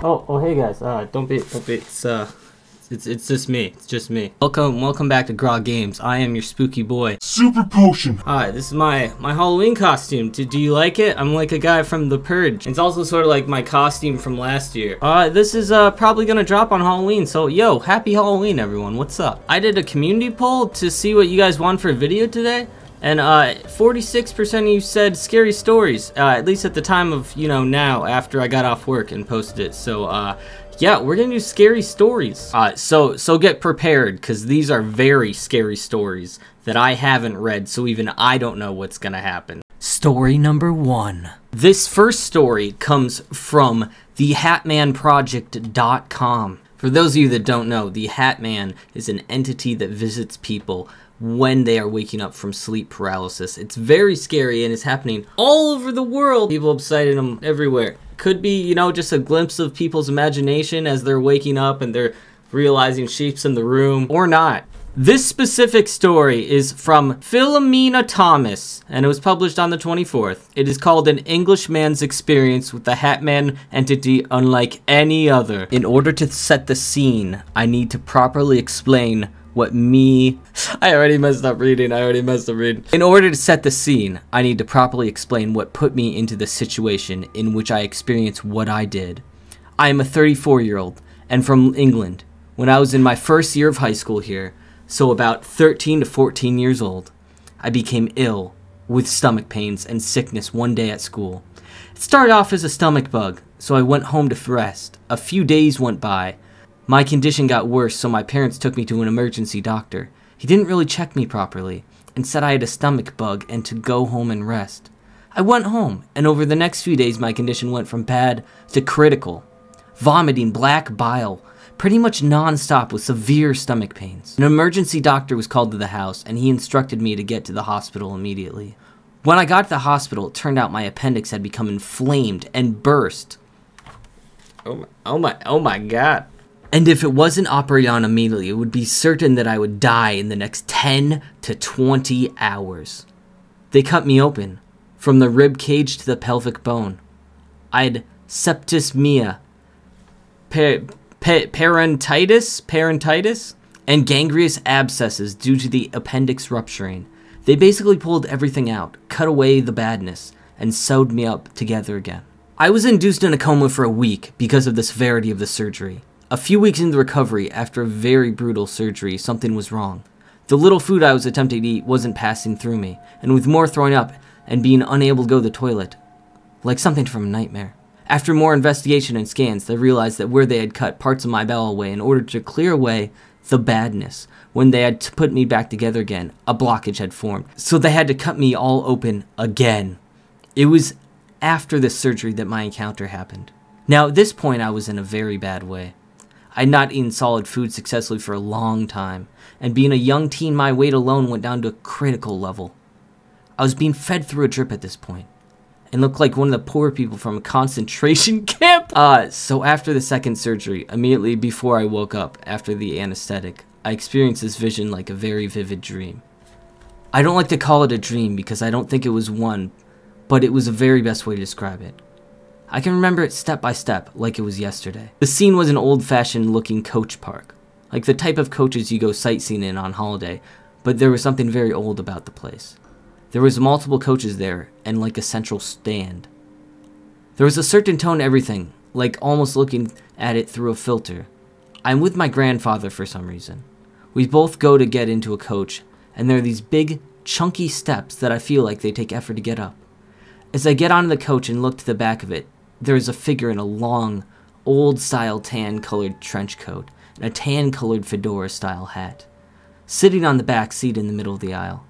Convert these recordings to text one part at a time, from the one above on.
Oh, hey guys. Don't be. It's just me. It's just me. Welcome back to Grog Games. I am your spooky boy. Super Potion. Alright, this is my Halloween costume. Do you like it? I'm like a guy from The Purge. It's also sort of like my costume from last year. This is probably gonna drop on Halloween. So yo, happy Halloween, everyone. What's up? I did a community poll to see what you guys want for a video today. And 46% of you said scary stories, at least at the time of, you know, now, after I got off work and posted it. So, yeah, we're gonna do scary stories. So get prepared, because these are very scary stories that I haven't read, so even I don't know what's gonna happen. Story number 1. This first story comes from the HatManProject.com. For those of you that don't know, the HatMan is an entity that visits people when they are waking up from sleep paralysis. It's very scary and it's happening all over the world. People have cited them everywhere. Could be, you know, just a glimpse of people's imagination as they're waking up and they're realizing sheep's in the room, or not. This specific story is from Philomena Thomas, and it was published on the 24th. It is called An Englishman's Experience with the HatMan Entity Unlike Any Other. In order to set the scene, I need to properly explain what I already messed up reading. In order to set the scene, I need to properly explain what put me into the situation in which I experienced what I did. I am a 34-year-old and from England. When I was in my first year of high school here, so about 13 to 14 years old, I became ill with stomach pains and sickness one day at school. It started off as a stomach bug, so I went home to rest. A few days went by. My condition got worse, so my parents took me to an emergency doctor. He didn't really check me properly and said I had a stomach bug and to go home and rest. I went home, and over the next few days my condition went from bad to critical. Vomiting black bile, pretty much non-stop with severe stomach pains. An emergency doctor was called to the house, and he instructed me to get to the hospital immediately. When I got to the hospital, it turned out my appendix had become inflamed and burst. Oh my god. And if it wasn't operated on immediately, it would be certain that I would die in the next 10 to 20 hours. They cut me open, from the rib cage to the pelvic bone. I had septicemia, parentitis, and gangrenous abscesses due to the appendix rupturing. They basically pulled everything out, cut away the badness, and sewed me up together again. I was induced in a coma for a week because of the severity of the surgery. A few weeks into recovery, after a very brutal surgery, something was wrong. The little food I was attempting to eat wasn't passing through me, and with more throwing up and being unable to go to the toilet, like something from a nightmare. After more investigation and scans, they realized that where they had cut parts of my bowel away in order to clear away the badness, when they had to put me back together again, a blockage had formed. So they had to cut me all open again. It was after this surgery that my encounter happened. Now at this point I was in a very bad way. I had not eaten solid food successfully for a long time, and being a young teen, my weight alone went down to a critical level. I was being fed through a drip at this point, and looked like one of the poor people from a concentration camp. So after the second surgery, immediately before I woke up after the anesthetic, I experienced this vision like a very vivid dream. I don't like to call it a dream because I don't think it was one, but it was the very best way to describe it. I can remember it step by step, like it was yesterday. The scene was an old-fashioned looking coach park, like the type of coaches you go sightseeing in on holiday, but there was something very old about the place. There was multiple coaches there, and like a central stand. There was a certain tone to everything, like almost looking at it through a filter. I'm with my grandfather for some reason. We both go to get into a coach, and there are these big, chunky steps that I feel like they take effort to get up. As I get onto the coach and look to the back of it, there is a figure in a long, old-style tan-colored trench coat and a tan-colored fedora-style hat, sitting on the back seat in the middle of the aisle.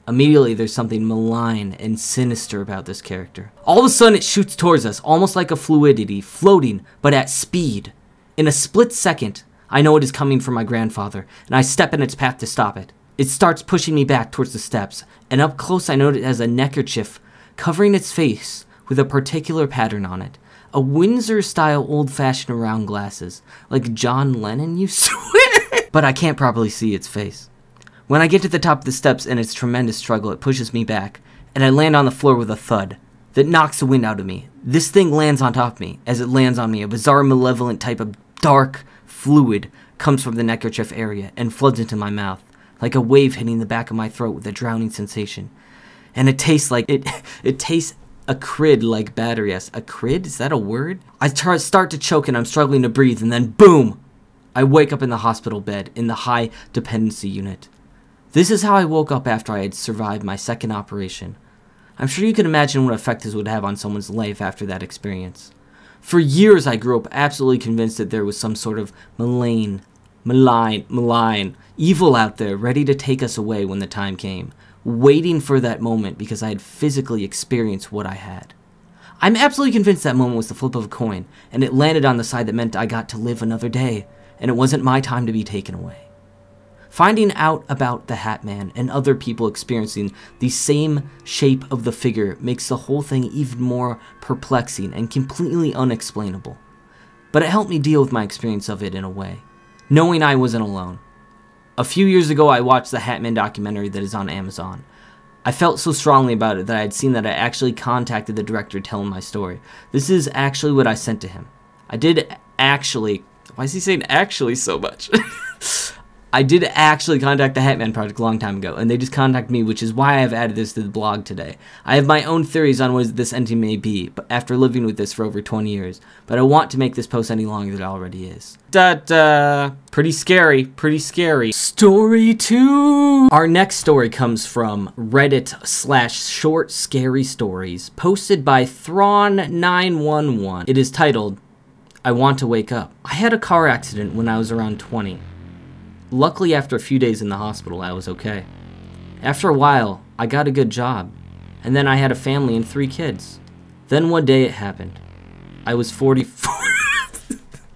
Immediately, there's something malign and sinister about this character. All of a sudden, it shoots towards us, almost like a fluidity, floating, but at speed. In a split second, I know it is coming from my grandfather, and I step in its path to stop it. It starts pushing me back towards the steps, and up close I note it has a neckerchief covering its face with a particular pattern on it. A Windsor-style old-fashioned round glasses, like John Lennon used to wear. But I can't properly see its face. When I get to the top of the steps in its tremendous struggle, it pushes me back, and I land on the floor with a thud. that knocks the wind out of me. This thing lands on top of me. As it lands on me, a bizarre, malevolent type of dark fluid comes from the neckerchief area and floods into my mouth, like a wave hitting the back of my throat with a drowning sensation. And it tastes like it tastes acrid like battery acid. Acrid? Is that a word? I start to choke and I'm struggling to breathe, and then boom! I wake up in the hospital bed in the high dependency unit. This is how I woke up after I had survived my second operation. I'm sure you can imagine what effect this would have on someone's life after that experience. For years I grew up absolutely convinced that there was some sort of malign, evil out there ready to take us away when the time came, waiting for that moment because I had physically experienced what I had. I'm absolutely convinced that moment was the flip of a coin, and it landed on the side that meant I got to live another day, and it wasn't my time to be taken away. Finding out about the HatMan and other people experiencing the same shape of the figure makes the whole thing even more perplexing and completely unexplainable. But it helped me deal with my experience of it in a way, knowing I wasn't alone. A few years ago, I watched the HatMan documentary that is on Amazon. I felt so strongly about it that I had seen that I actually contacted the director telling my story. This is actually what I sent to him. I did actually... Why is he saying actually so much? I did actually contact the HatMan Project a long time ago, and they just contacted me, which is why I have added this to the blog today. I have my own theories on what this entity may be, but after living with this for over 20 years, but I want to make this post any longer than it already is. Pretty scary, pretty scary. Story 2! Our next story comes from Reddit/short scary stories, posted by Thrawn911. It is titled, I Want to Wake Up. I had a car accident when I was around 20. Luckily, after a few days in the hospital, I was okay. After a while, I got a good job, and then I had a family and 3 kids. Then one day it happened. I was 44.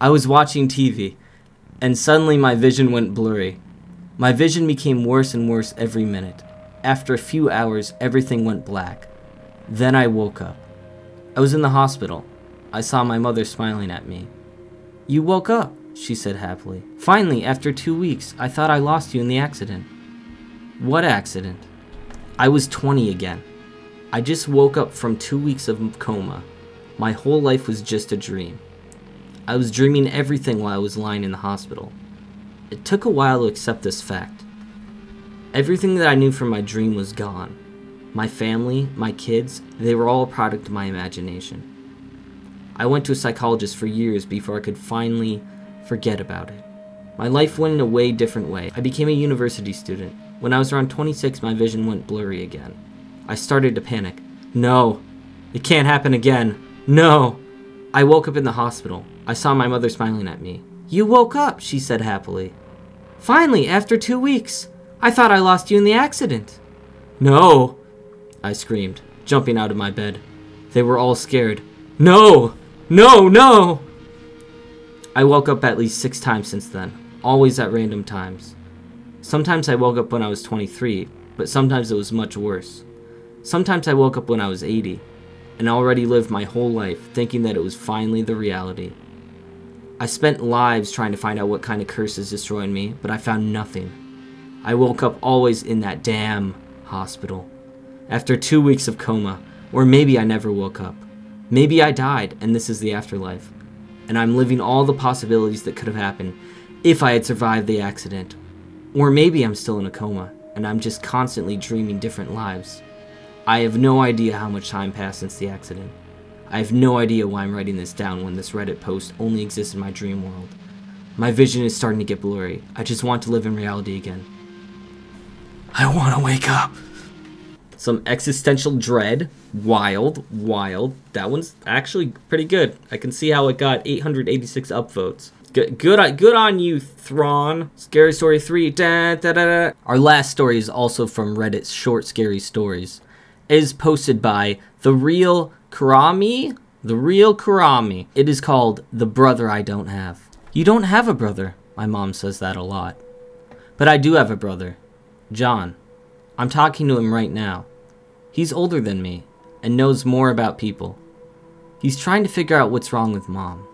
I was watching TV, and suddenly my vision went blurry. My vision became worse and worse every minute. After a few hours, everything went black. Then I woke up. I was in the hospital. I saw my mother smiling at me. "You woke up," she said happily. "Finally, after 2 weeks, I thought I lost you in the accident." "What accident?" I was 20 again. I just woke up from 2 weeks of coma. My whole life was just a dream. I was dreaming everything while I was lying in the hospital. It took a while to accept this fact. Everything that I knew from my dream was gone. My family, my kids, they were all a product of my imagination. I went to a psychologist for years before I could finally forget about it. My life went in a way different way. I became a university student. When I was around 26, my vision went blurry again. I started to panic. No, it can't happen again. No. I woke up in the hospital. I saw my mother smiling at me. "You woke up," she said happily. "Finally, after 2 weeks. I thought I lost you in the accident." "No," I screamed, jumping out of my bed. They were all scared. "No! No, no!" I woke up at least 6 times since then, always at random times. Sometimes I woke up when I was 23, but sometimes it was much worse. Sometimes I woke up when I was 80, and already lived my whole life thinking that it was finally the reality. I spent lives trying to find out what kind of curse is destroying me, but I found nothing. I woke up always in that damn hospital. After 2 weeks of coma, or maybe I never woke up. Maybe I died, and this is the afterlife. And I'm living all the possibilities that could have happened if I had survived the accident. Or maybe I'm still in a coma, and I'm just constantly dreaming different lives. I have no idea how much time passed since the accident. I have no idea why I'm writing this down when this Reddit post only exists in my dream world. My vision is starting to get blurry. I just want to live in reality again. I want to wake up. Some existential dread. Wild. That one's actually pretty good. I can see how it got 886 upvotes. Good on you, Thrawn. Scary Story 3. Da, da, da, da. Our last story is also from Reddit's Short Scary Stories. It is posted by The Real Karami. It is called The Brother I Don't Have. You don't have a brother. My mom says that a lot. But I do have a brother. John. I'm talking to him right now. He's older than me and knows more about people. He's trying to figure out what's wrong with Mom.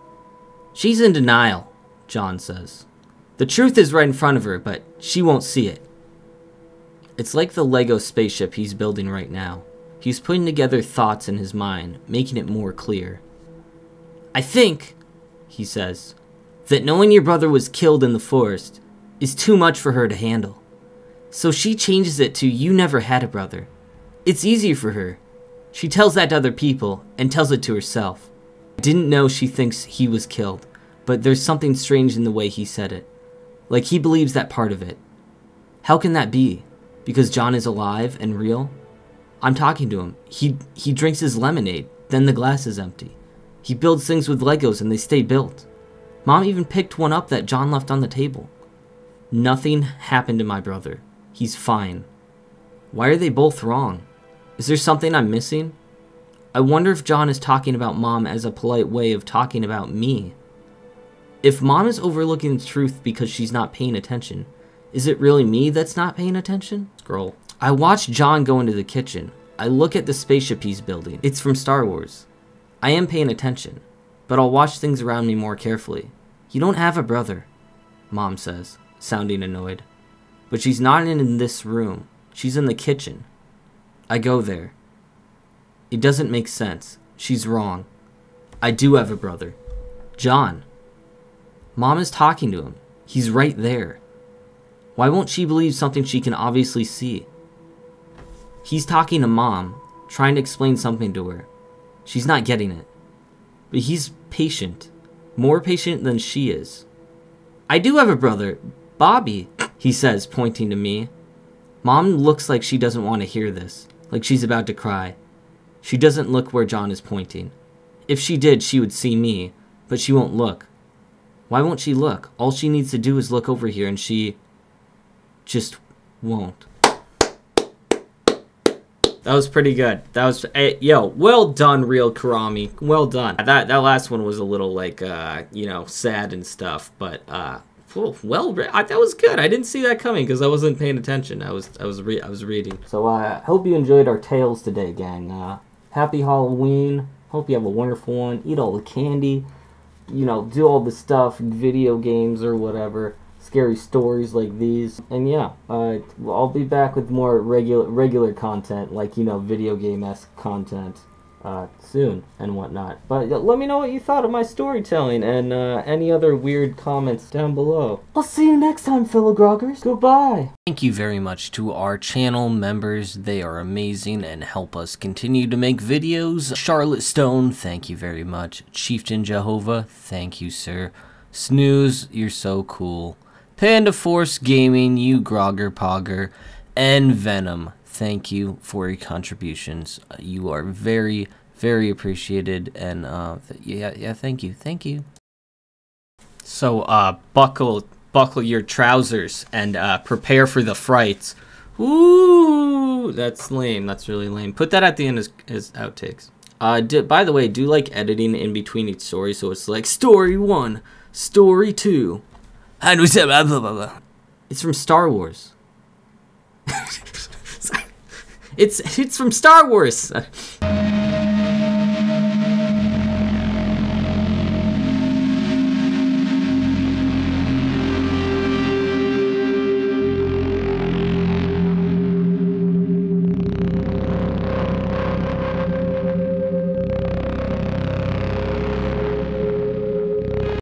She's in denial, John says. The truth is right in front of her, but she won't see it. It's like the Lego spaceship he's building right now. He's putting together thoughts in his mind, making it more clear. I think, he says, that knowing your brother was killed in the forest is too much for her to handle. So she changes it to you never had a brother. It's easier for her. She tells that to other people and tells it to herself. I didn't know she thinks he was killed, but there's something strange in the way he said it. Like he believes that part of it. How can that be? Because John is alive and real? I'm talking to him. He drinks his lemonade, then the glass is empty. He builds things with Legos and they stay built. Mom even picked one up that John left on the table. Nothing happened to my brother. He's fine. Why are they both wrong? Is there something I'm missing? I wonder if John is talking about Mom as a polite way of talking about me. If Mom is overlooking the truth because she's not paying attention, is it really me that's not paying attention? Scroll. I watch John go into the kitchen. I look at the spaceship he's building. It's from Star Wars. I am paying attention, but I'll watch things around me more carefully. You don't have a brother, Mom says, sounding annoyed. But she's not in this room. She's in the kitchen. I go there. It doesn't make sense. She's wrong. I do have a brother. John. Mom is talking to him. He's right there. Why won't she believe something she can obviously see? He's talking to Mom, trying to explain something to her. She's not getting it. But he's patient. More patient than she is. I do have a brother. Bobby, he says, pointing to me. Mom looks like she doesn't want to hear this, like she's about to cry. She doesn't look where John is pointing. If she did, she would see me, but she won't look. Why won't she look? All she needs to do is look over here and she just won't. That was pretty good. That was, yo, well done, Real Karami. Well done. That last one was a little like, you know, sad and stuff, but, that was good. I didn't see that coming because I wasn't paying attention. I was reading. So I hope you enjoyed our tales today, gang. Happy Halloween. Hope you have a wonderful one. Eat all the candy. You know, do all the stuff, video games or whatever. Scary stories like these. And yeah, I'll be back with more regular content, like, you know, video game-esque content soon and whatnot. But let me know what you thought of my storytelling and any other weird comments down below. I'll see you next time, fellow groggers. Goodbye. Thank you very much to our channel members. They are amazing and help us continue to make videos. Charlotte Stone, thank you very much. Chieftain Jehovah, thank you, sir. Snooze, you're so cool. Panda Force Gaming, you grogger pogger, and Venom, thank you for your contributions. You are very, very appreciated, and yeah, thank you. So buckle your trousers and prepare for the frights. Ooh, that's lame. That's really lame. Put that at the end as outtakes. By the way, do like editing in between each story, so it's like story 1, story 2. And we said blah, blah, blah, blah. It's from Star Wars. it's from Star Wars.